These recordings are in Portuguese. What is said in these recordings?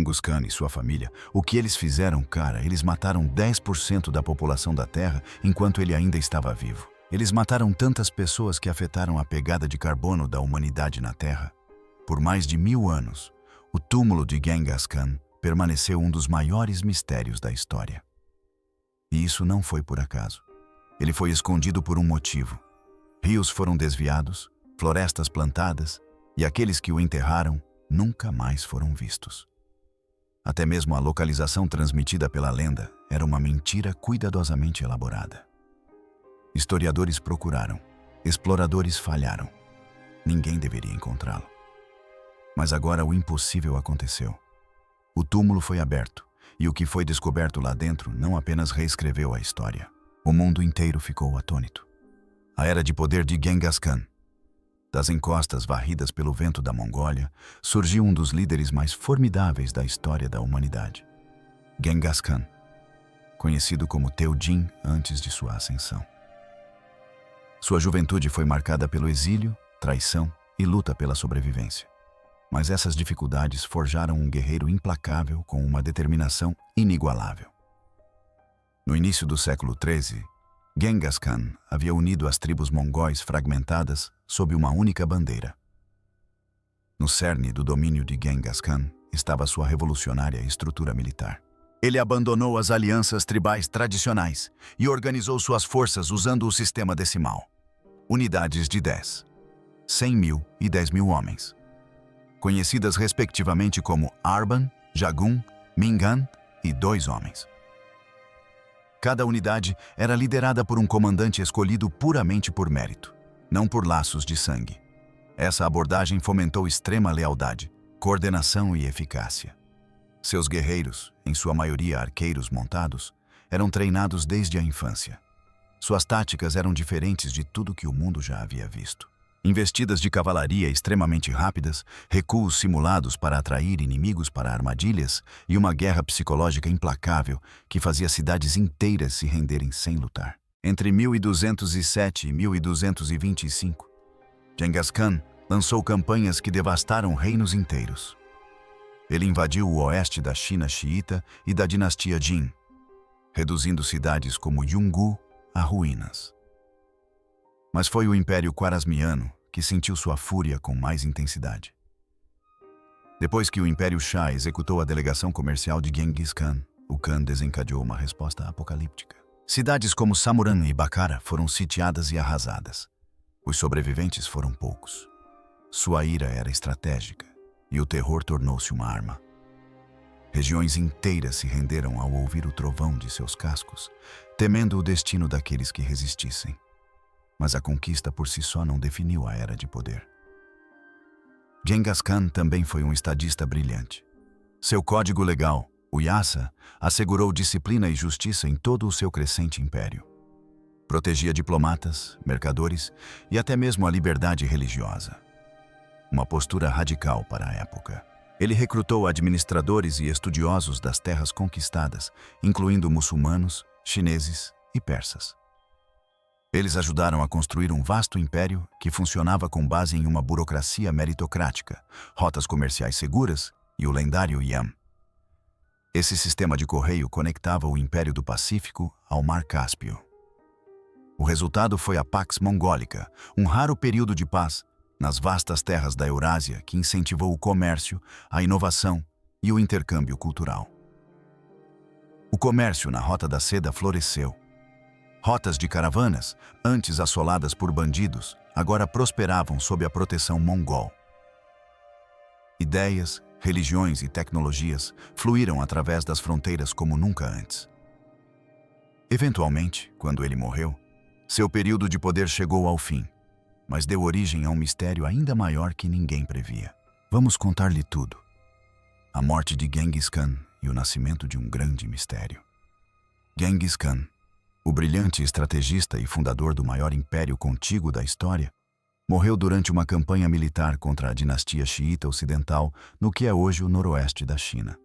Genghis Khan e sua família, o que eles fizeram, cara? Eles mataram 10% da população da Terra enquanto ele ainda estava vivo. Eles mataram tantas pessoas que afetaram a pegada de carbono da humanidade na Terra. Por mais de 1000 anos, o túmulo de Genghis Khan permaneceu um dos maiores mistérios da história. E isso não foi por acaso. Ele foi escondido por um motivo. Rios foram desviados, florestas plantadas, e aqueles que o enterraram nunca mais foram vistos. Até mesmo a localização transmitida pela lenda era uma mentira cuidadosamente elaborada. Historiadores procuraram, exploradores falharam. Ninguém deveria encontrá-lo. Mas agora o impossível aconteceu. O túmulo foi aberto, e o que foi descoberto lá dentro não apenas reescreveu a história. O mundo inteiro ficou atônito. A era de poder de Genghis Khan. Das encostas varridas pelo vento da Mongólia, surgiu um dos líderes mais formidáveis da história da humanidade. Genghis Khan, conhecido como Teo-Jin antes de sua ascensão. Sua juventude foi marcada pelo exílio, traição e luta pela sobrevivência. Mas essas dificuldades forjaram um guerreiro implacável com uma determinação inigualável. No início do século XIII, Genghis Khan havia unido as tribos mongóis fragmentadas sob uma única bandeira. No cerne do domínio de Genghis Khan estava sua revolucionária estrutura militar. Ele abandonou as alianças tribais tradicionais e organizou suas forças usando o sistema decimal. Unidades de 10, 100 mil e 10 mil homens. Conhecidas respectivamente como Arban, Jagun, Mingan e 2 homens. Cada unidade era liderada por um comandante escolhido puramente por mérito, não por laços de sangue. Essa abordagem fomentou extrema lealdade, coordenação e eficácia. Seus guerreiros, em sua maioria arqueiros montados, eram treinados desde a infância. Suas táticas eram diferentes de tudo que o mundo já havia visto. Investidas de cavalaria extremamente rápidas, recuos simulados para atrair inimigos para armadilhas e uma guerra psicológica implacável que fazia cidades inteiras se renderem sem lutar. Entre 1207 e 1225, Genghis Khan lançou campanhas que devastaram reinos inteiros. Ele invadiu o oeste da China xiita e da dinastia Jin, reduzindo cidades como Yungu a ruínas. Mas foi o Império Khwarasmiano que sentiu sua fúria com mais intensidade. Depois que o Império Shah executou a delegação comercial de Genghis Khan, o Khan desencadeou uma resposta apocalíptica. Cidades como Samuran e Bukhara foram sitiadas e arrasadas. Os sobreviventes foram poucos. Sua ira era estratégica e o terror tornou-se uma arma. Regiões inteiras se renderam ao ouvir o trovão de seus cascos, temendo o destino daqueles que resistissem. Mas a conquista por si só não definiu a era de poder. Genghis Khan também foi um estadista brilhante. Seu código legal, o Yasa, assegurou disciplina e justiça em todo o seu crescente império. Protegia diplomatas, mercadores e até mesmo a liberdade religiosa. Uma postura radical para a época. Ele recrutou administradores e estudiosos das terras conquistadas, incluindo muçulmanos, chineses e persas. Eles ajudaram a construir um vasto império que funcionava com base em uma burocracia meritocrática, rotas comerciais seguras e o lendário Yam. Esse sistema de correio conectava o Império do Pacífico ao Mar Cáspio. O resultado foi a Pax Mongólica, um raro período de paz nas vastas terras da Eurásia que incentivou o comércio, a inovação e o intercâmbio cultural. O comércio na Rota da Seda floresceu. Rotas de caravanas, antes assoladas por bandidos, agora prosperavam sob a proteção mongol. Ideias, religiões e tecnologias fluíram através das fronteiras como nunca antes. Eventualmente, quando ele morreu, seu período de poder chegou ao fim, mas deu origem a um mistério ainda maior que ninguém previa. Vamos contar-lhe tudo. A morte de Genghis Khan e o nascimento de um grande mistério. Genghis Khan, o brilhante estrategista e fundador do maior império contíguo da história, morreu durante uma campanha militar contra a dinastia xiita ocidental no que é hoje o noroeste da China.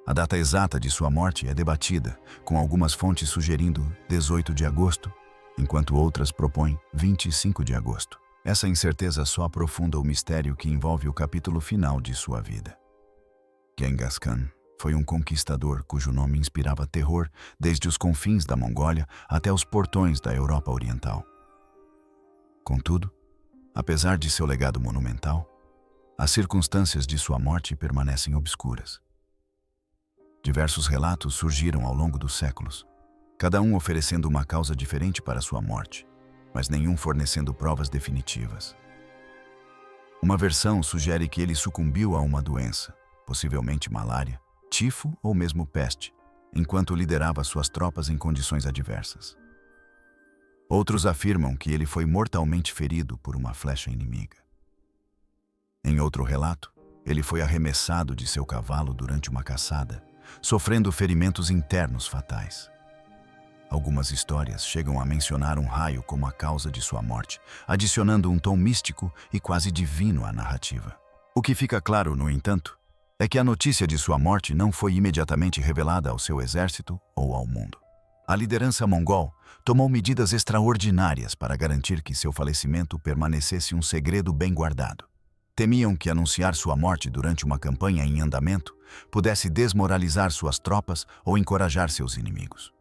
A data exata de sua morte é debatida, com algumas fontes sugerindo 18 de agosto, enquanto outras propõem 25 de agosto. Essa incerteza só aprofunda o mistério que envolve o capítulo final de sua vida. Genghis Khan foi um conquistador cujo nome inspirava terror desde os confins da Mongólia até os portões da Europa Oriental. Contudo, apesar de seu legado monumental, as circunstâncias de sua morte permanecem obscuras. Diversos relatos surgiram ao longo dos séculos, cada um oferecendo uma causa diferente para sua morte, mas nenhum fornecendo provas definitivas. Uma versão sugere que ele sucumbiu a uma doença, possivelmente malária, tifo ou mesmo peste, enquanto liderava suas tropas em condições adversas. Outros afirmam que ele foi mortalmente ferido por uma flecha inimiga. Em outro relato, ele foi arremessado de seu cavalo durante uma caçada, sofrendo ferimentos internos fatais. Algumas histórias chegam a mencionar um raio como a causa de sua morte, adicionando um tom místico e quase divino à narrativa. O que fica claro, no entanto, é que a notícia de sua morte não foi imediatamente revelada ao seu exército ou ao mundo. A liderança mongol tomou medidas extraordinárias para garantir que seu falecimento permanecesse um segredo bem guardado. Temiam que anunciar sua morte durante uma campanha em andamento pudesse desmoralizar suas tropas ou encorajar seus inimigos.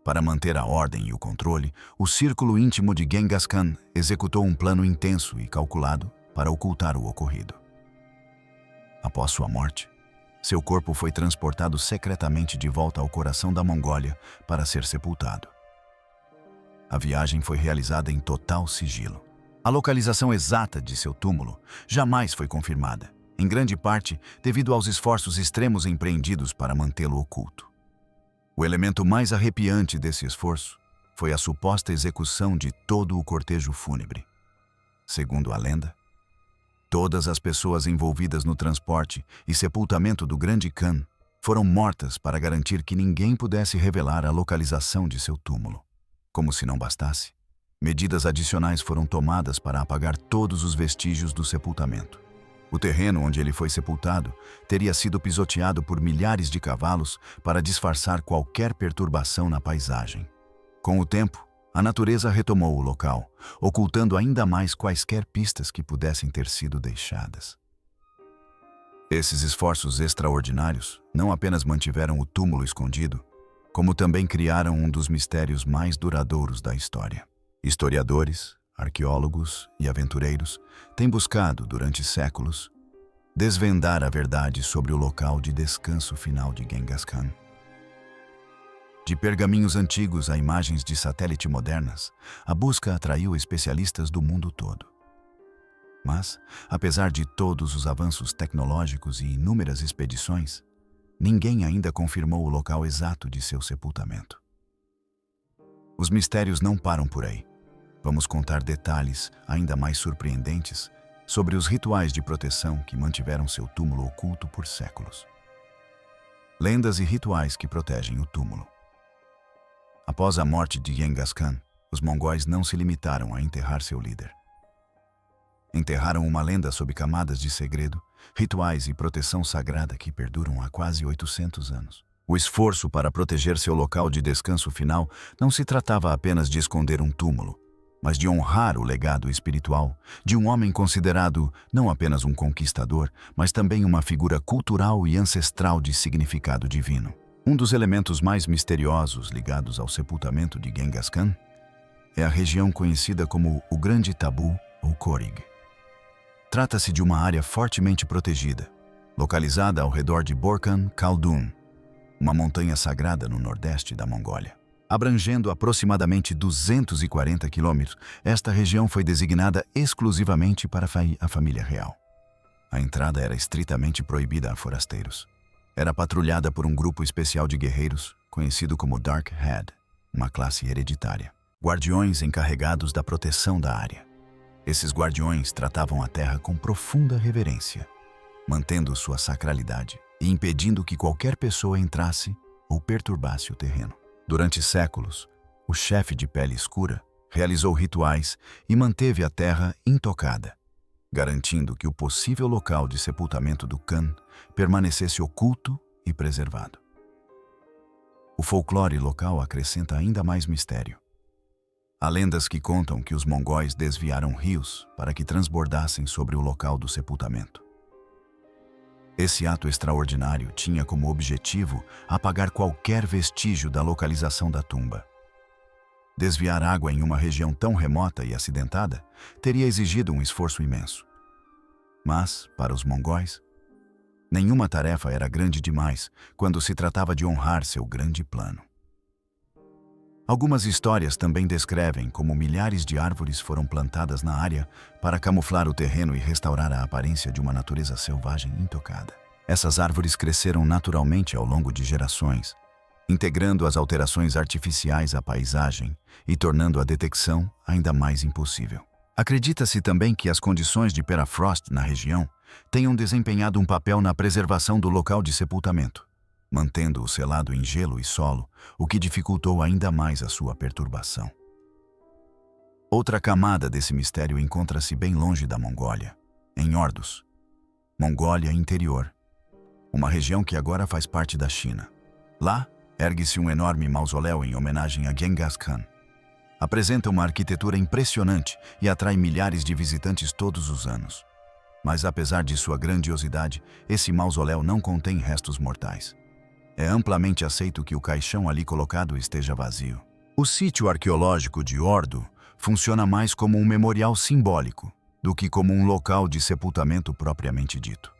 Para manter a ordem e o controle, o círculo íntimo de Genghis Khan executou um plano intenso e calculado para ocultar o ocorrido. Após sua morte, seu corpo foi transportado secretamente de volta ao coração da Mongólia para ser sepultado. A viagem foi realizada em total sigilo. A localização exata de seu túmulo jamais foi confirmada, em grande parte devido aos esforços extremos empreendidos para mantê-lo oculto. O elemento mais arrepiante desse esforço foi a suposta execução de todo o cortejo fúnebre. Segundo a lenda, todas as pessoas envolvidas no transporte e sepultamento do grande Khan foram mortas para garantir que ninguém pudesse revelar a localização de seu túmulo. Como se não bastasse, medidas adicionais foram tomadas para apagar todos os vestígios do sepultamento. O terreno onde ele foi sepultado teria sido pisoteado por milhares de cavalos para disfarçar qualquer perturbação na paisagem. Com o tempo, a natureza retomou o local, ocultando ainda mais quaisquer pistas que pudessem ter sido deixadas. Esses esforços extraordinários não apenas mantiveram o túmulo escondido, como também criaram um dos mistérios mais duradouros da história. Historiadores, arqueólogos e aventureiros têm buscado, durante séculos, desvendar a verdade sobre o local de descanso final de Genghis Khan. De pergaminhos antigos a imagens de satélite modernas, a busca atraiu especialistas do mundo todo. Mas, apesar de todos os avanços tecnológicos e inúmeras expedições, ninguém ainda confirmou o local exato de seu sepultamento. Os mistérios não param por aí. Vamos contar detalhes ainda mais surpreendentes sobre os rituais de proteção que mantiveram seu túmulo oculto por séculos. Lendas e rituais que protegem o túmulo. Após a morte de Genghis Khan, os mongóis não se limitaram a enterrar seu líder. Enterraram uma lenda sob camadas de segredo, rituais e proteção sagrada que perduram há quase 800 anos. O esforço para proteger seu local de descanso final não se tratava apenas de esconder um túmulo, mas de honrar o legado espiritual de um homem considerado não apenas um conquistador, mas também uma figura cultural e ancestral de significado divino. Um dos elementos mais misteriosos ligados ao sepultamento de Genghis Khan é a região conhecida como o Grande Tabu ou Korig. Trata-se de uma área fortemente protegida, localizada ao redor de Borkan Khaldun, uma montanha sagrada no nordeste da Mongólia. Abrangendo aproximadamente 240 quilômetros, esta região foi designada exclusivamente para a família real. A entrada era estritamente proibida a forasteiros. Era patrulhada por um grupo especial de guerreiros, conhecido como Dark Head, uma classe hereditária. Guardiões encarregados da proteção da área. Esses guardiões tratavam a terra com profunda reverência, mantendo sua sacralidade e impedindo que qualquer pessoa entrasse ou perturbasse o terreno. Durante séculos, o chefe de pele escura realizou rituais e manteve a terra intocada, garantindo que o possível local de sepultamento do Khan permanecesse oculto e preservado. O folclore local acrescenta ainda mais mistério. Há lendas que contam que os mongóis desviaram rios para que transbordassem sobre o local do sepultamento. Esse ato extraordinário tinha como objetivo apagar qualquer vestígio da localização da tumba. Desviar água em uma região tão remota e acidentada teria exigido um esforço imenso. Mas, para os mongóis, nenhuma tarefa era grande demais quando se tratava de honrar seu grande plano. Algumas histórias também descrevem como milhares de árvores foram plantadas na área para camuflar o terreno e restaurar a aparência de uma natureza selvagem intocada. Essas árvores cresceram naturalmente ao longo de gerações, integrando as alterações artificiais à paisagem e tornando a detecção ainda mais impossível. Acredita-se também que as condições de permafrost na região tenham desempenhado um papel na preservação do local de sepultamento, mantendo-o selado em gelo e solo, o que dificultou ainda mais a sua perturbação. Outra camada desse mistério encontra-se bem longe da Mongólia, em Orduz, Mongólia Interior, uma região que agora faz parte da China. Lá, ergue-se um enorme mausoléu em homenagem a Genghis Khan. Apresenta uma arquitetura impressionante e atrai milhares de visitantes todos os anos. Mas apesar de sua grandiosidade, esse mausoléu não contém restos mortais. É amplamente aceito que o caixão ali colocado esteja vazio. O sítio arqueológico de Ordu funciona mais como um memorial simbólico do que como um local de sepultamento propriamente dito.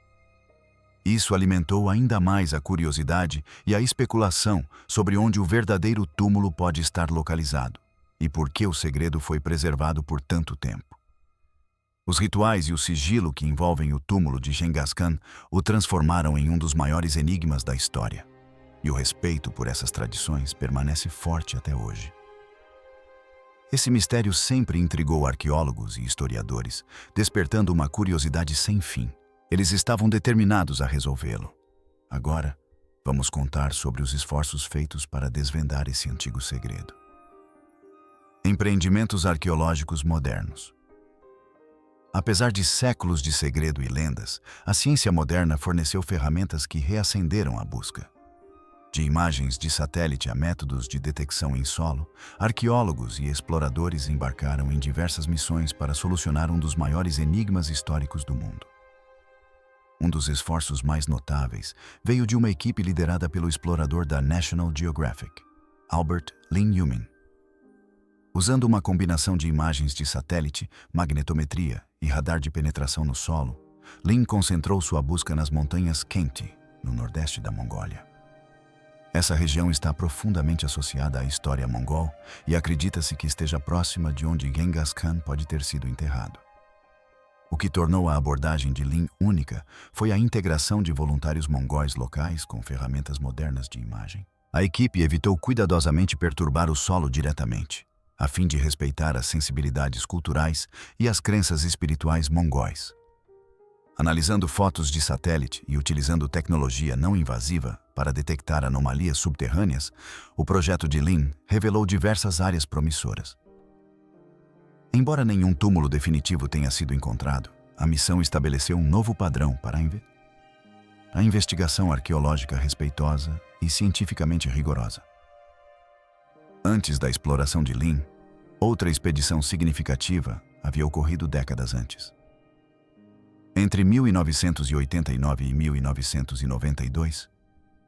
Isso alimentou ainda mais a curiosidade e a especulação sobre onde o verdadeiro túmulo pode estar localizado e por que o segredo foi preservado por tanto tempo. Os rituais e o sigilo que envolvem o túmulo de Genghis Khan o transformaram em um dos maiores enigmas da história. E o respeito por essas tradições permanece forte até hoje. Esse mistério sempre intrigou arqueólogos e historiadores, despertando uma curiosidade sem fim. Eles estavam determinados a resolvê-lo. Agora, vamos contar sobre os esforços feitos para desvendar esse antigo segredo. Empreendimentos arqueológicos modernos. Apesar de séculos de segredo e lendas, a ciência moderna forneceu ferramentas que reacenderam a busca. De imagens de satélite a métodos de detecção em solo, arqueólogos e exploradores embarcaram em diversas missões para solucionar um dos maiores enigmas históricos do mundo. Um dos esforços mais notáveis veio de uma equipe liderada pelo explorador da National Geographic, Albert Lin Yumin. Usando uma combinação de imagens de satélite, magnetometria e radar de penetração no solo, Lin concentrou sua busca nas montanhas Khenti, no nordeste da Mongólia. Essa região está profundamente associada à história mongol e acredita-se que esteja próxima de onde Genghis Khan pode ter sido enterrado. O que tornou a abordagem de Lin única foi a integração de voluntários mongóis locais com ferramentas modernas de imagem. A equipe evitou cuidadosamente perturbar o solo diretamente, a fim de respeitar as sensibilidades culturais e as crenças espirituais mongóis. Analisando fotos de satélite e utilizando tecnologia não invasiva para detectar anomalias subterrâneas, o projeto de Lin revelou diversas áreas promissoras. Embora nenhum túmulo definitivo tenha sido encontrado, a missão estabeleceu um novo padrão para a investigação arqueológica respeitosa e cientificamente rigorosa. Antes da exploração de Lin, outra expedição significativa havia ocorrido décadas antes. Entre 1989 e 1992,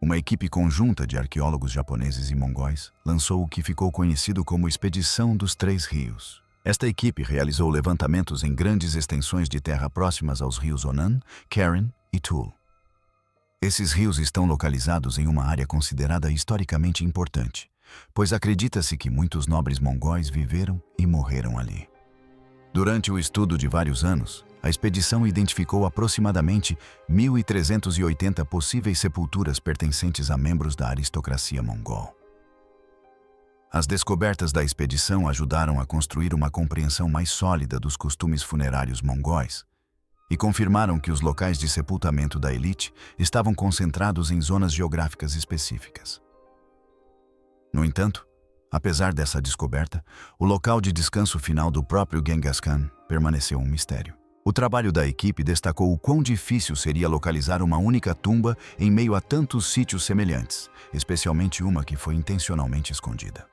uma equipe conjunta de arqueólogos japoneses e mongóis lançou o que ficou conhecido como Expedição dos Três Rios. Esta equipe realizou levantamentos em grandes extensões de terra próximas aos rios Onan, Karen e Tul. Esses rios estão localizados em uma área considerada historicamente importante, pois acredita-se que muitos nobres mongóis viveram e morreram ali. Durante o estudo de vários anos, a expedição identificou aproximadamente 1.380 possíveis sepulturas pertencentes a membros da aristocracia mongol. As descobertas da expedição ajudaram a construir uma compreensão mais sólida dos costumes funerários mongóis e confirmaram que os locais de sepultamento da elite estavam concentrados em zonas geográficas específicas. No entanto, apesar dessa descoberta, o local de descanso final do próprio Genghis Khan permaneceu um mistério. O trabalho da equipe destacou o quão difícil seria localizar uma única tumba em meio a tantos sítios semelhantes, especialmente uma que foi intencionalmente escondida.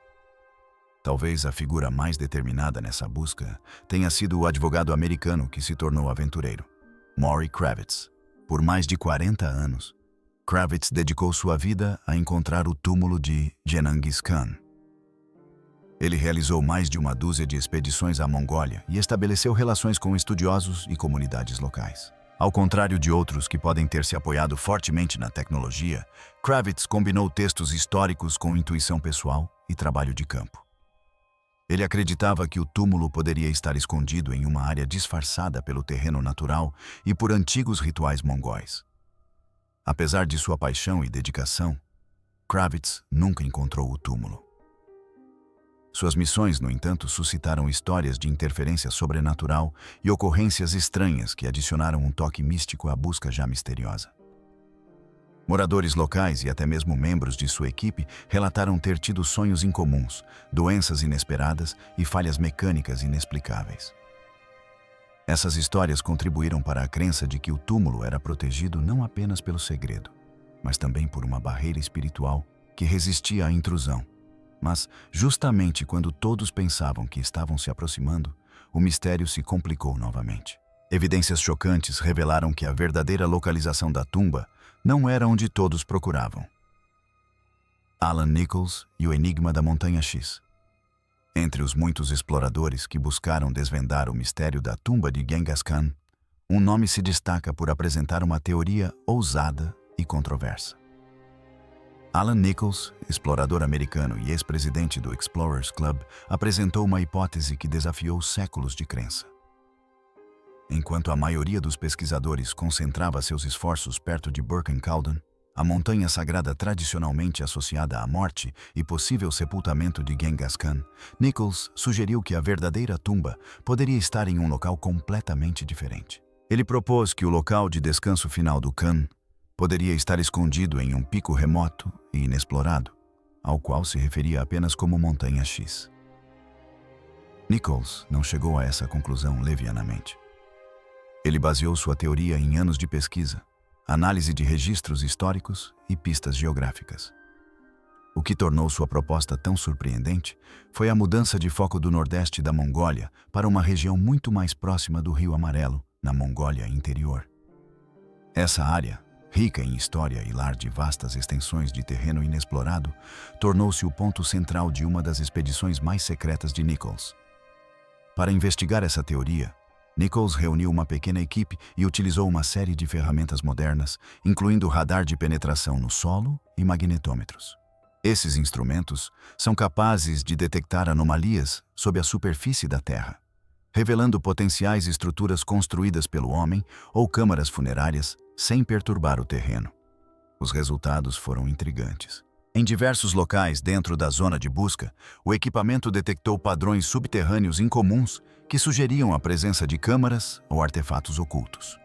Talvez a figura mais determinada nessa busca tenha sido o advogado americano que se tornou aventureiro, Maury Kravitz. Por mais de 40 anos, Kravitz dedicou sua vida a encontrar o túmulo de Genghis Khan. Ele realizou mais de uma dúzia de expedições à Mongólia e estabeleceu relações com estudiosos e comunidades locais. Ao contrário de outros que podem ter se apoiado fortemente na tecnologia, Kravitz combinou textos históricos com intuição pessoal e trabalho de campo. Ele acreditava que o túmulo poderia estar escondido em uma área disfarçada pelo terreno natural e por antigos rituais mongóis. Apesar de sua paixão e dedicação, Kravitz nunca encontrou o túmulo. Suas missões, no entanto, suscitaram histórias de interferência sobrenatural e ocorrências estranhas que adicionaram um toque místico à busca já misteriosa. Moradores locais e até mesmo membros de sua equipe relataram ter tido sonhos incomuns, doenças inesperadas e falhas mecânicas inexplicáveis. Essas histórias contribuíram para a crença de que o túmulo era protegido não apenas pelo segredo, mas também por uma barreira espiritual que resistia à intrusão. Mas, justamente quando todos pensavam que estavam se aproximando, o mistério se complicou novamente. Evidências chocantes revelaram que a verdadeira localização da tumba não era onde todos procuravam. Alan Nichols e o Enigma da Montanha X. Entre os muitos exploradores que buscaram desvendar o mistério da tumba de Genghis Khan, um nome se destaca por apresentar uma teoria ousada e controversa. Alan Nichols, explorador americano e ex-presidente do Explorers Club, apresentou uma hipótese que desafiou séculos de crença. Enquanto a maioria dos pesquisadores concentrava seus esforços perto de Burken Caldon, a montanha sagrada tradicionalmente associada à morte e possível sepultamento de Genghis Khan, Nichols sugeriu que a verdadeira tumba poderia estar em um local completamente diferente. Ele propôs que o local de descanso final do Khan poderia estar escondido em um pico remoto e inexplorado, ao qual se referia apenas como Montanha X. Nichols não chegou a essa conclusão levianamente. Ele baseou sua teoria em anos de pesquisa, análise de registros históricos e pistas geográficas. O que tornou sua proposta tão surpreendente foi a mudança de foco do nordeste da Mongólia para uma região muito mais próxima do Rio Amarelo, na Mongólia interior. Essa área, rica em história e lar de vastas extensões de terreno inexplorado, tornou-se o ponto central de uma das expedições mais secretas de Nichols. Para investigar essa teoria, Nichols reuniu uma pequena equipe e utilizou uma série de ferramentas modernas, incluindo radar de penetração no solo e magnetômetros. Esses instrumentos são capazes de detectar anomalias sob a superfície da Terra, revelando potenciais estruturas construídas pelo homem ou câmaras funerárias sem perturbar o terreno. Os resultados foram intrigantes. Em diversos locais dentro da zona de busca, o equipamento detectou padrões subterrâneos incomuns que sugeriam a presença de câmaras ou artefatos ocultos.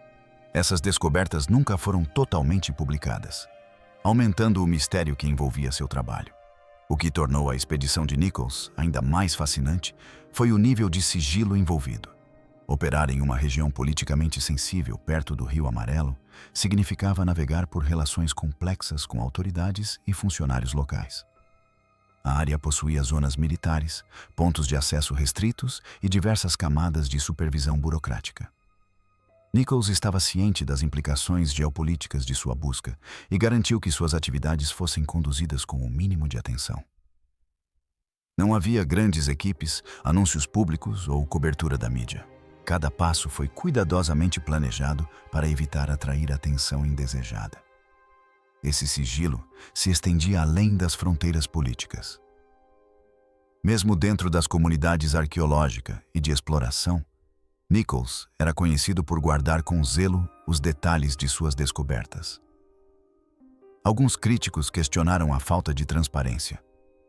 Essas descobertas nunca foram totalmente publicadas, aumentando o mistério que envolvia seu trabalho. O que tornou a expedição de Nichols ainda mais fascinante foi o nível de sigilo envolvido. Operar em uma região politicamente sensível perto do Rio Amarelo significava navegar por relações complexas com autoridades e funcionários locais. A área possuía zonas militares, pontos de acesso restritos e diversas camadas de supervisão burocrática. Nichols estava ciente das implicações geopolíticas de sua busca e garantiu que suas atividades fossem conduzidas com o mínimo de atenção. Não havia grandes equipes, anúncios públicos ou cobertura da mídia. Cada passo foi cuidadosamente planejado para evitar atrair atenção indesejada. Esse sigilo se estendia além das fronteiras políticas. Mesmo dentro das comunidades arqueológica e de exploração, Nichols era conhecido por guardar com zelo os detalhes de suas descobertas. Alguns críticos questionaram a falta de transparência,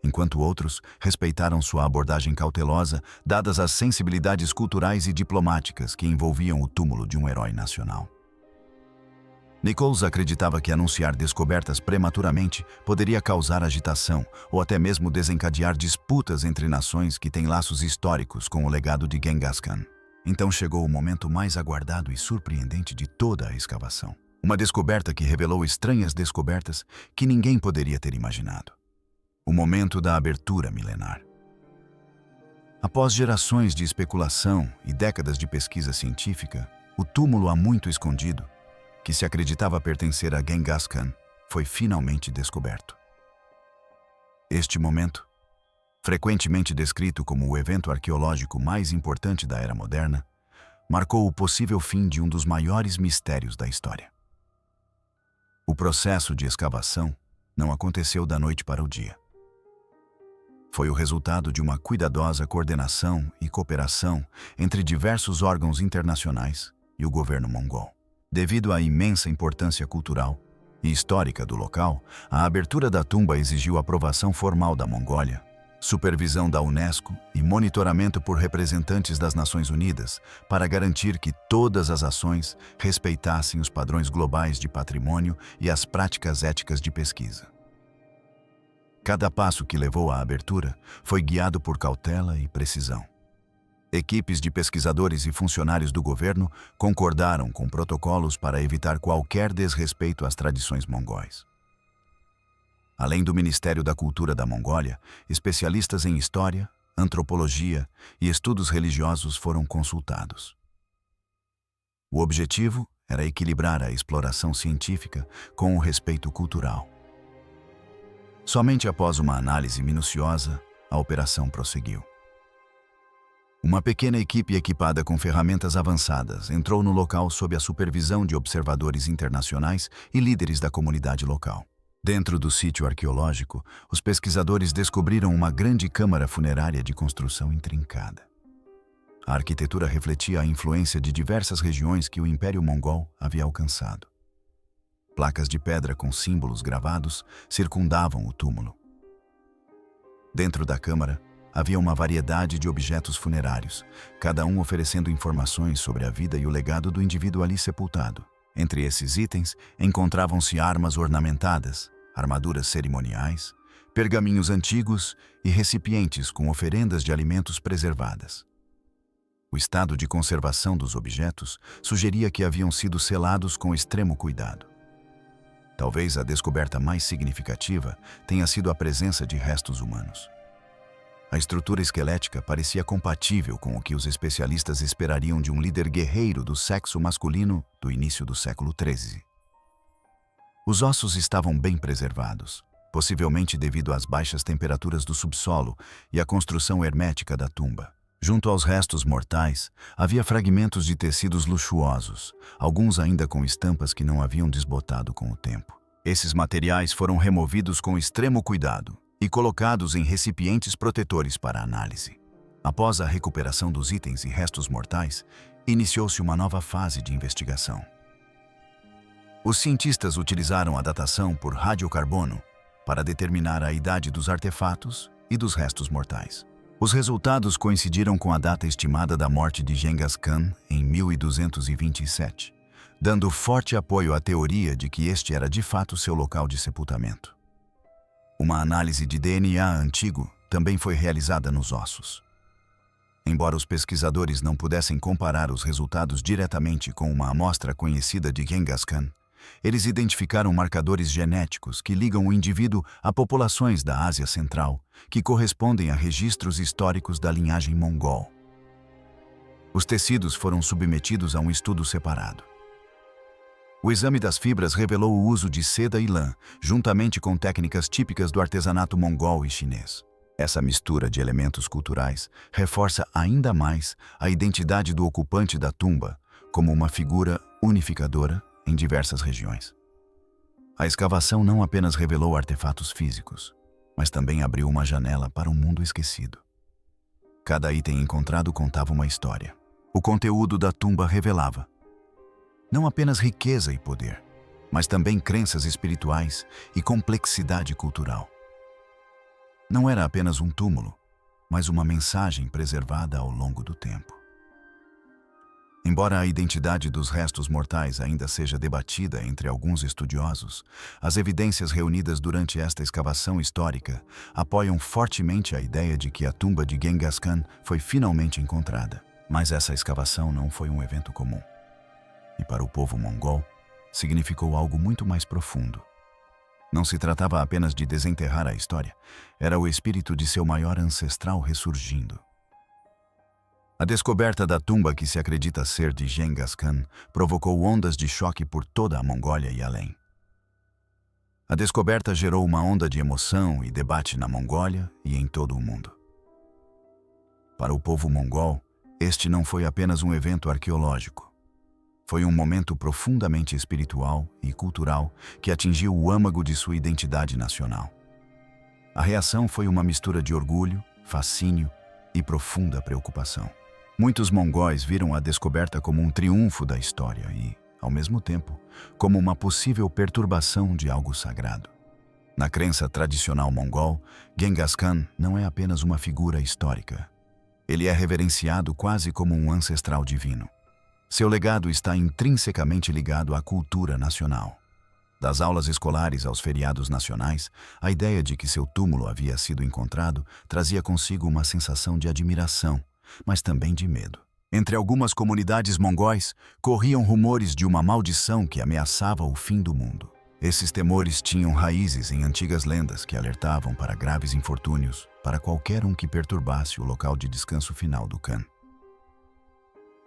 enquanto outros respeitaram sua abordagem cautelosa, dadas as sensibilidades culturais e diplomáticas que envolviam o túmulo de um herói nacional. Nichols acreditava que anunciar descobertas prematuramente poderia causar agitação ou até mesmo desencadear disputas entre nações que têm laços históricos com o legado de Genghis Khan. Então chegou o momento mais aguardado e surpreendente de toda a escavação. Uma descoberta que revelou estranhas descobertas que ninguém poderia ter imaginado. O momento da abertura milenar. Após gerações de especulação e décadas de pesquisa científica, o túmulo há muito escondido, que se acreditava pertencer a Genghis Khan, foi finalmente descoberto. Este momento, frequentemente descrito como o evento arqueológico mais importante da era moderna, marcou o possível fim de um dos maiores mistérios da história. O processo de escavação não aconteceu da noite para o dia. Foi o resultado de uma cuidadosa coordenação e cooperação entre diversos órgãos internacionais e o governo mongol. Devido à imensa importância cultural e histórica do local, a abertura da tumba exigiu aprovação formal da Mongólia, supervisão da Unesco e monitoramento por representantes das Nações Unidas para garantir que todas as ações respeitassem os padrões globais de patrimônio e as práticas éticas de pesquisa. Cada passo que levou à abertura foi guiado por cautela e precisão. Equipes de pesquisadores e funcionários do governo concordaram com protocolos para evitar qualquer desrespeito às tradições mongóis. Além do Ministério da Cultura da Mongólia, especialistas em história, antropologia e estudos religiosos foram consultados. O objetivo era equilibrar a exploração científica com o respeito cultural. Somente após uma análise minuciosa, a operação prosseguiu. Uma pequena equipe equipada com ferramentas avançadas entrou no local sob a supervisão de observadores internacionais e líderes da comunidade local. Dentro do sítio arqueológico, os pesquisadores descobriram uma grande câmara funerária de construção intrincada. A arquitetura refletia a influência de diversas regiões que o Império Mongol havia alcançado. Placas de pedra com símbolos gravados circundavam o túmulo. Dentro da câmara, havia uma variedade de objetos funerários, cada um oferecendo informações sobre a vida e o legado do indivíduo ali sepultado. Entre esses itens, encontravam-se armas ornamentadas, armaduras cerimoniais, pergaminhos antigos e recipientes com oferendas de alimentos preservadas. O estado de conservação dos objetos sugeria que haviam sido selados com extremo cuidado. Talvez a descoberta mais significativa tenha sido a presença de restos humanos. A estrutura esquelética parecia compatível com o que os especialistas esperariam de um líder guerreiro do sexo masculino do início do século XIII. Os ossos estavam bem preservados, possivelmente devido às baixas temperaturas do subsolo e à construção hermética da tumba. Junto aos restos mortais, havia fragmentos de tecidos luxuosos, alguns ainda com estampas que não haviam desbotado com o tempo. Esses materiais foram removidos com extremo cuidado e colocados em recipientes protetores para análise. Após a recuperação dos itens e restos mortais, iniciou-se uma nova fase de investigação. Os cientistas utilizaram a datação por radiocarbono para determinar a idade dos artefatos e dos restos mortais. Os resultados coincidiram com a data estimada da morte de Genghis Khan em 1227, dando forte apoio à teoria de que este era de fato seu local de sepultamento. Uma análise de DNA antigo também foi realizada nos ossos. Embora os pesquisadores não pudessem comparar os resultados diretamente com uma amostra conhecida de Genghis Khan, eles identificaram marcadores genéticos que ligam o indivíduo a populações da Ásia Central, que correspondem a registros históricos da linhagem mongol. Os tecidos foram submetidos a um estudo separado. O exame das fibras revelou o uso de seda e lã, juntamente com técnicas típicas do artesanato mongol e chinês. Essa mistura de elementos culturais reforça ainda mais a identidade do ocupante da tumba como uma figura unificadora em diversas regiões. A escavação não apenas revelou artefatos físicos, mas também abriu uma janela para um mundo esquecido. Cada item encontrado contava uma história. O conteúdo da tumba revelava não apenas riqueza e poder, mas também crenças espirituais e complexidade cultural. Não era apenas um túmulo, mas uma mensagem preservada ao longo do tempo. Embora a identidade dos restos mortais ainda seja debatida entre alguns estudiosos, as evidências reunidas durante esta escavação histórica apoiam fortemente a ideia de que a tumba de Genghis Khan foi finalmente encontrada. Mas essa escavação não foi um evento comum. E para o povo mongol, significou algo muito mais profundo. Não se tratava apenas de desenterrar a história, era o espírito de seu maior ancestral ressurgindo. A descoberta da tumba que se acredita ser de Genghis Khan provocou ondas de choque por toda a Mongólia e além. A descoberta gerou uma onda de emoção e debate na Mongólia e em todo o mundo. Para o povo mongol, este não foi apenas um evento arqueológico. Foi um momento profundamente espiritual e cultural que atingiu o âmago de sua identidade nacional. A reação foi uma mistura de orgulho, fascínio e profunda preocupação. Muitos mongóis viram a descoberta como um triunfo da história e, ao mesmo tempo, como uma possível perturbação de algo sagrado. Na crença tradicional mongol, Genghis Khan não é apenas uma figura histórica. Ele é reverenciado quase como um ancestral divino. Seu legado está intrinsecamente ligado à cultura nacional. Das aulas escolares aos feriados nacionais, a ideia de que seu túmulo havia sido encontrado trazia consigo uma sensação de admiração, mas também de medo. Entre algumas comunidades mongóis, corriam rumores de uma maldição que ameaçava o fim do mundo. Esses temores tinham raízes em antigas lendas que alertavam para graves infortúnios para qualquer um que perturbasse o local de descanso final do Khan.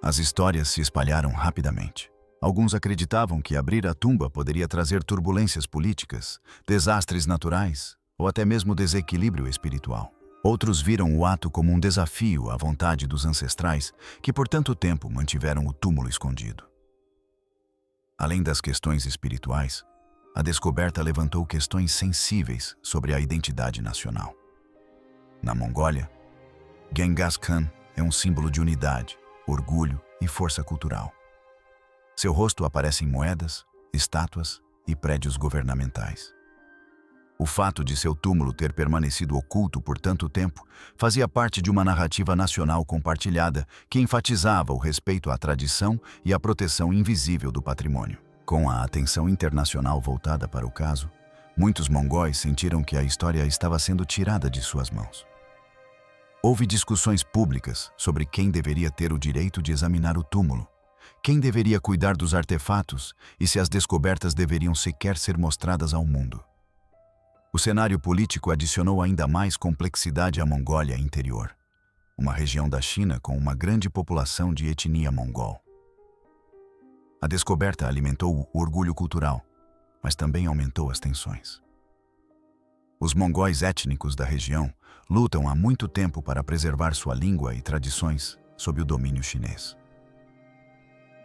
As histórias se espalharam rapidamente. Alguns acreditavam que abrir a tumba poderia trazer turbulências políticas, desastres naturais ou até mesmo desequilíbrio espiritual. Outros viram o ato como um desafio à vontade dos ancestrais que por tanto tempo mantiveram o túmulo escondido. Além das questões espirituais, a descoberta levantou questões sensíveis sobre a identidade nacional. Na Mongólia, Genghis Khan é um símbolo de unidade, orgulho e força cultural. Seu rosto aparece em moedas, estátuas e prédios governamentais. O fato de seu túmulo ter permanecido oculto por tanto tempo fazia parte de uma narrativa nacional compartilhada que enfatizava o respeito à tradição e a proteção invisível do patrimônio. Com a atenção internacional voltada para o caso, muitos mongóis sentiram que a história estava sendo tirada de suas mãos. Houve discussões públicas sobre quem deveria ter o direito de examinar o túmulo, quem deveria cuidar dos artefatos e se as descobertas deveriam sequer ser mostradas ao mundo. O cenário político adicionou ainda mais complexidade à Mongólia interior, uma região da China com uma grande população de etnia mongol. A descoberta alimentou o orgulho cultural, mas também aumentou as tensões. Os mongóis étnicos da região lutam há muito tempo para preservar sua língua e tradições sob o domínio chinês.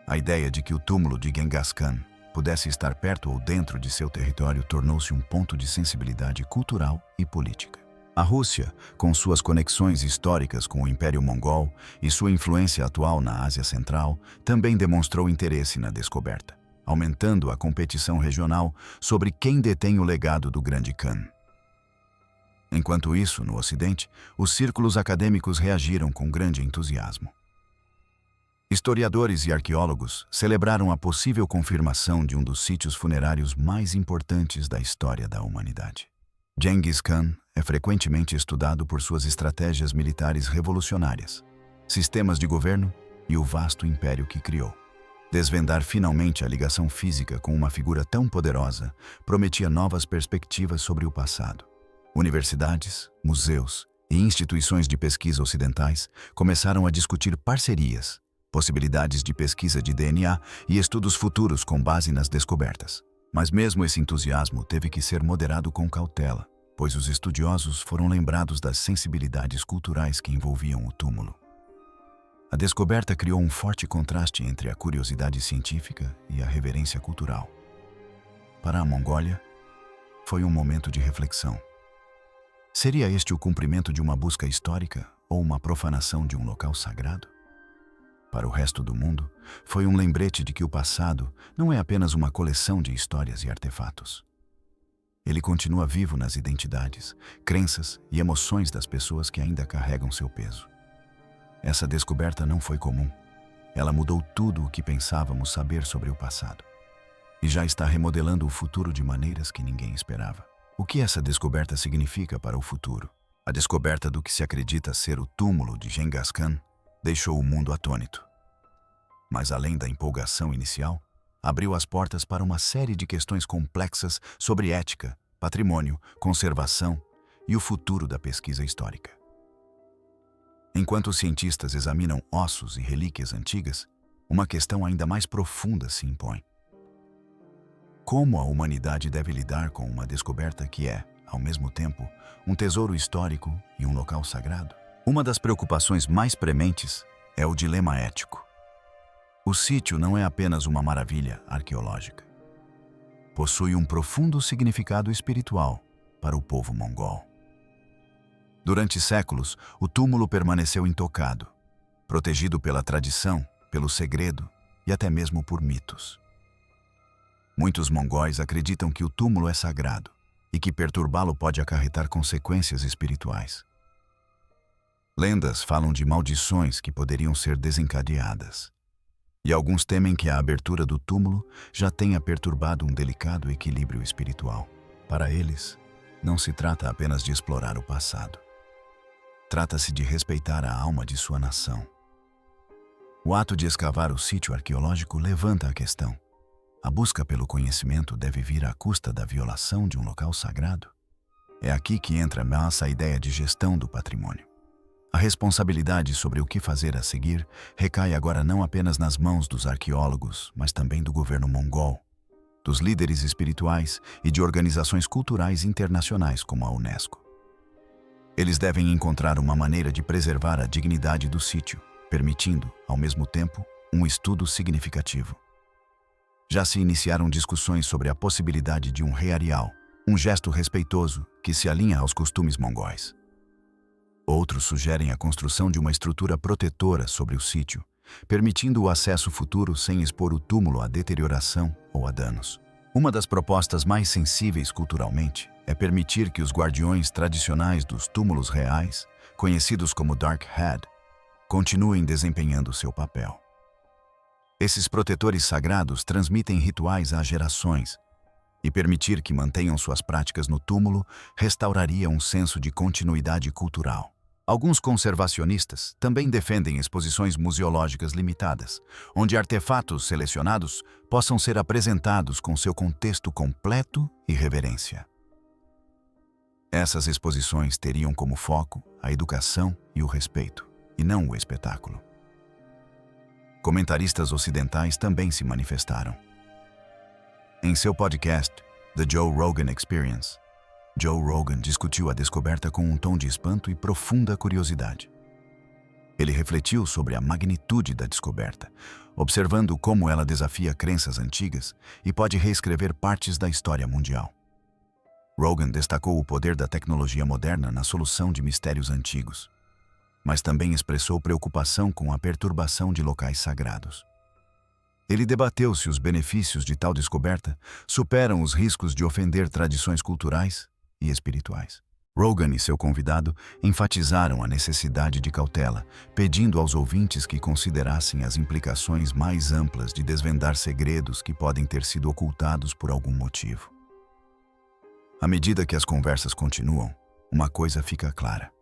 A ideia de que o túmulo de Genghis Khan pudesse estar perto ou dentro de seu território tornou-se um ponto de sensibilidade cultural e política. A Rússia, com suas conexões históricas com o Império Mongol e sua influência atual na Ásia Central, também demonstrou interesse na descoberta, aumentando a competição regional sobre quem detém o legado do grande Khan. Enquanto isso, no Ocidente, os círculos acadêmicos reagiram com grande entusiasmo. Historiadores e arqueólogos celebraram a possível confirmação de um dos sítios funerários mais importantes da história da humanidade. Genghis Khan é frequentemente estudado por suas estratégias militares revolucionárias, sistemas de governo e o vasto império que criou. Desvendar finalmente a ligação física com uma figura tão poderosa prometia novas perspectivas sobre o passado. Universidades, museus e instituições de pesquisa ocidentais começaram a discutir parcerias, possibilidades de pesquisa de DNA e estudos futuros com base nas descobertas. Mas mesmo esse entusiasmo teve que ser moderado com cautela, pois os estudiosos foram lembrados das sensibilidades culturais que envolviam o túmulo. A descoberta criou um forte contraste entre a curiosidade científica e a reverência cultural. Para a Mongólia, foi um momento de reflexão. Seria este o cumprimento de uma busca histórica ou uma profanação de um local sagrado? Para o resto do mundo, foi um lembrete de que o passado não é apenas uma coleção de histórias e artefatos. Ele continua vivo nas identidades, crenças e emoções das pessoas que ainda carregam seu peso. Essa descoberta não foi comum. Ela mudou tudo o que pensávamos saber sobre o passado. E já está remodelando o futuro de maneiras que ninguém esperava. O que essa descoberta significa para o futuro? A descoberta do que se acredita ser o túmulo de Genghis Khan deixou o mundo atônito. Mas além da empolgação inicial, abriu as portas para uma série de questões complexas sobre ética, patrimônio, conservação e o futuro da pesquisa histórica. Enquanto os cientistas examinam ossos e relíquias antigas, uma questão ainda mais profunda se impõe. Como a humanidade deve lidar com uma descoberta que é, ao mesmo tempo, um tesouro histórico e um local sagrado? Uma das preocupações mais prementes é o dilema ético. O sítio não é apenas uma maravilha arqueológica. Possui um profundo significado espiritual para o povo mongol. Durante séculos, o túmulo permaneceu intocado, protegido pela tradição, pelo segredo e até mesmo por mitos. Muitos mongóis acreditam que o túmulo é sagrado e que perturbá-lo pode acarretar consequências espirituais. Lendas falam de maldições que poderiam ser desencadeadas. E alguns temem que a abertura do túmulo já tenha perturbado um delicado equilíbrio espiritual. Para eles, não se trata apenas de explorar o passado. Trata-se de respeitar a alma de sua nação. O ato de escavar o sítio arqueológico levanta a questão: a busca pelo conhecimento deve vir à custa da violação de um local sagrado? É aqui que entra a nossa ideia de gestão do patrimônio. A responsabilidade sobre o que fazer a seguir recai agora não apenas nas mãos dos arqueólogos, mas também do governo mongol, dos líderes espirituais e de organizações culturais internacionais como a Unesco. Eles devem encontrar uma maneira de preservar a dignidade do sítio, permitindo, ao mesmo tempo, um estudo significativo. Já se iniciaram discussões sobre a possibilidade de um rearial, um gesto respeitoso que se alinha aos costumes mongóis. Outros sugerem a construção de uma estrutura protetora sobre o sítio, permitindo o acesso futuro sem expor o túmulo à deterioração ou a danos. Uma das propostas mais sensíveis culturalmente é permitir que os guardiões tradicionais dos túmulos reais, conhecidos como Dark Head, continuem desempenhando seu papel. Esses protetores sagrados transmitem rituais a gerações, e permitir que mantenham suas práticas no túmulo restauraria um senso de continuidade cultural. Alguns conservacionistas também defendem exposições museológicas limitadas, onde artefatos selecionados possam ser apresentados com seu contexto completo e reverência. Essas exposições teriam como foco a educação e o respeito, e não o espetáculo. Comentaristas ocidentais também se manifestaram. Em seu podcast, The Joe Rogan Experience, Joe Rogan discutiu a descoberta com um tom de espanto e profunda curiosidade. Ele refletiu sobre a magnitude da descoberta, observando como ela desafia crenças antigas e pode reescrever partes da história mundial. Rogan destacou o poder da tecnologia moderna na solução de mistérios antigos, mas também expressou preocupação com a perturbação de locais sagrados. Ele debateu se os benefícios de tal descoberta superam os riscos de ofender tradições culturais e espirituais. Rogan e seu convidado enfatizaram a necessidade de cautela, pedindo aos ouvintes que considerassem as implicações mais amplas de desvendar segredos que podem ter sido ocultados por algum motivo. À medida que as conversas continuam, uma coisa fica clara: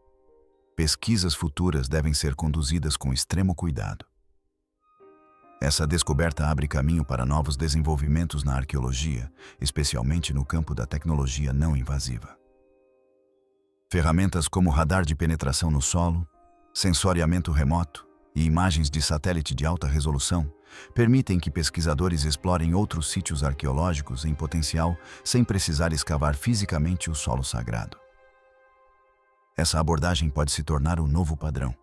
pesquisas futuras devem ser conduzidas com extremo cuidado. Essa descoberta abre caminho para novos desenvolvimentos na arqueologia, especialmente no campo da tecnologia não invasiva. Ferramentas como radar de penetração no solo, sensoriamento remoto e imagens de satélite de alta resolução permitem que pesquisadores explorem outros sítios arqueológicos em potencial sem precisar escavar fisicamente o solo sagrado. Essa abordagem pode se tornar um novo padrão,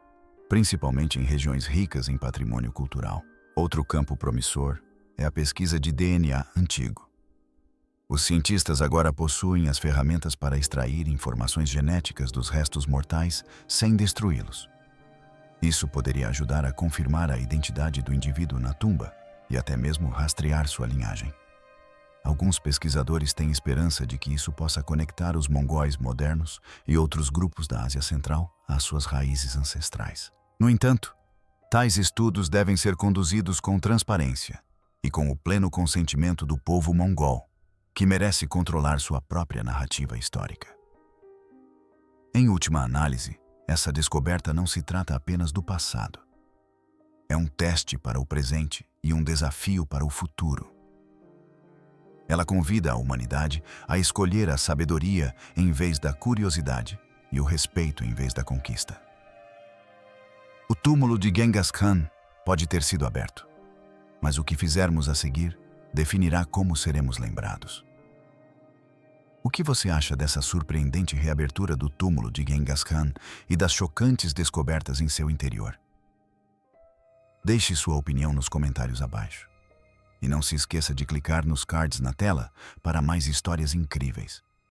principalmente em regiões ricas em patrimônio cultural. Outro campo promissor é a pesquisa de DNA antigo. Os cientistas agora possuem as ferramentas para extrair informações genéticas dos restos mortais sem destruí-los. Isso poderia ajudar a confirmar a identidade do indivíduo na tumba e até mesmo rastrear sua linhagem. Alguns pesquisadores têm esperança de que isso possa conectar os mongóis modernos e outros grupos da Ásia Central às suas raízes ancestrais. No entanto, tais estudos devem ser conduzidos com transparência e com o pleno consentimento do povo mongol, que merece controlar sua própria narrativa histórica. Em última análise, essa descoberta não se trata apenas do passado. É um teste para o presente e um desafio para o futuro. Ela convida a humanidade a escolher a sabedoria em vez da curiosidade e o respeito em vez da conquista. O túmulo de Genghis Khan pode ter sido aberto, mas o que fizermos a seguir definirá como seremos lembrados. O que você acha dessa surpreendente reabertura do túmulo de Genghis Khan e das chocantes descobertas em seu interior? Deixe sua opinião nos comentários abaixo. E não se esqueça de clicar nos cards na tela para mais histórias incríveis.